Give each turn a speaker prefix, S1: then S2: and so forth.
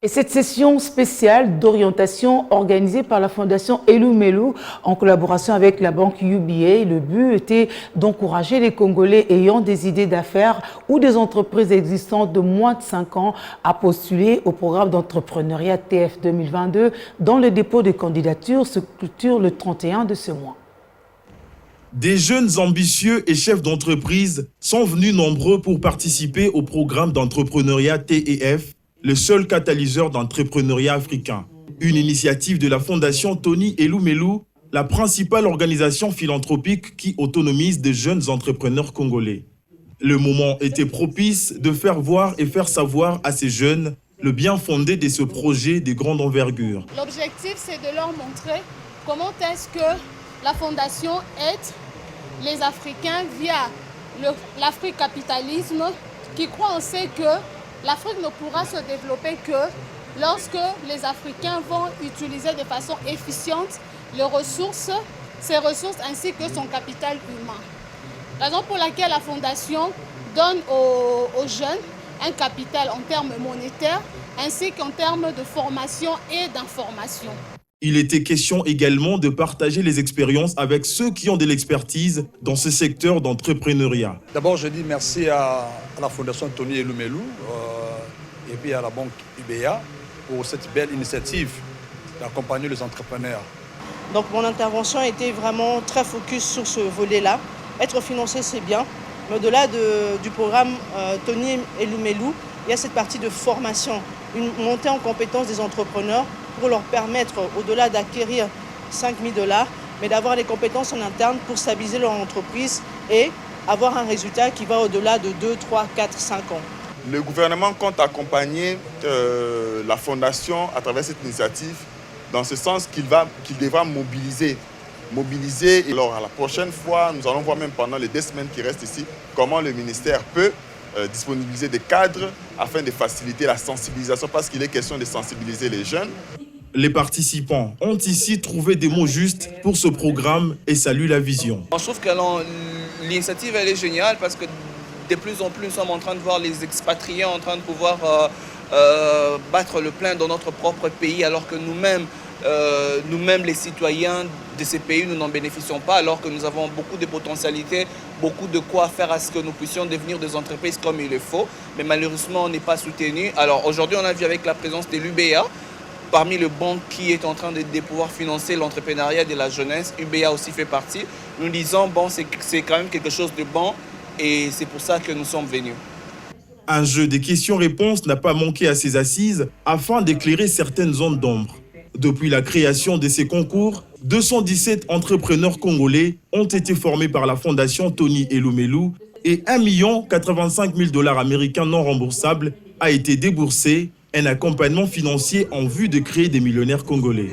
S1: Et cette session spéciale d'orientation organisée par la Fondation Elumelu en collaboration avec la banque UBA, le but était d'encourager les Congolais ayant des idées d'affaires ou des entreprises existantes de moins de 5 ans à postuler au programme d'entrepreneuriat TF 2022 dont le dépôt de candidature se clôture le 31 de ce mois.
S2: Des jeunes ambitieux et chefs d'entreprise sont venus nombreux pour participer au programme d'entrepreneuriat TEF, le seul catalyseur d'entrepreneuriat africain. Une initiative de la Fondation Tony Elumelu, la principale organisation philanthropique qui autonomise des jeunes entrepreneurs congolais. Le moment était propice de faire voir et faire savoir à ces jeunes le bien fondé de ce projet de grande envergure.
S3: L'objectif, c'est de leur montrer comment est-ce que la Fondation aide les Africains via l'africapitalisme qui croit en ce que l'Afrique ne pourra se développer que lorsque les Africains vont utiliser de façon efficiente ces ressources ainsi que son capital humain. Raison pour laquelle la Fondation donne aux jeunes un capital en termes monétaires ainsi qu'en termes de formation et d'information.
S2: Il était question également de partager les expériences avec ceux qui ont de l'expertise dans ce secteur d'entrepreneuriat.
S4: D'abord, je dis merci à la Fondation Tony Elumelu et puis à la banque UBA pour cette belle initiative d'accompagner les entrepreneurs.
S5: Donc mon intervention était vraiment très focus sur ce volet-là. Être financé, c'est bien, mais au-delà du programme Tony Elumelu, il y a cette partie de formation, une montée en compétence des entrepreneurs pour leur permettre, au-delà d'acquérir 5 000 $, mais d'avoir les compétences en interne pour stabiliser leur entreprise et avoir un résultat qui va au-delà de 2, 3, 4, 5 ans.
S6: Le gouvernement compte accompagner la Fondation à travers cette initiative dans ce sens qu'il devra mobiliser. Et alors, à la prochaine fois, nous allons voir même pendant les 2 semaines qui restent ici, comment le ministère peut disponibiliser des cadres afin de faciliter la sensibilisation parce qu'il est question de sensibiliser les jeunes.
S2: Les participants ont ici trouvé des mots justes pour ce programme et saluent la vision.
S7: Je trouve que l'initiative elle est géniale parce que de plus en plus nous sommes en train de voir les expatriés en train de pouvoir battre le plein dans notre propre pays alors que nous-mêmes les citoyens de ces pays, nous n'en bénéficions pas alors que nous avons beaucoup de potentialités, beaucoup de quoi faire à ce que nous puissions devenir des entreprises comme il le faut. Mais malheureusement, on n'est pas soutenu. Alors aujourd'hui, on a vu avec la présence de l'UBA, parmi les banques qui est en train de pouvoir financer l'entrepreneuriat de la jeunesse, UBA aussi fait partie. Nous disons, bon, c'est quand même quelque chose de bon et c'est pour ça que nous sommes venus.
S2: Un jeu de questions-réponses n'a pas manqué à ces assises afin d'éclairer certaines zones d'ombre. Depuis la création de ces concours, 217 entrepreneurs congolais ont été formés par la Fondation Tony Elumelu et 1 085 000 $ américains non remboursables a été déboursé, un accompagnement financier en vue de créer des millionnaires congolais.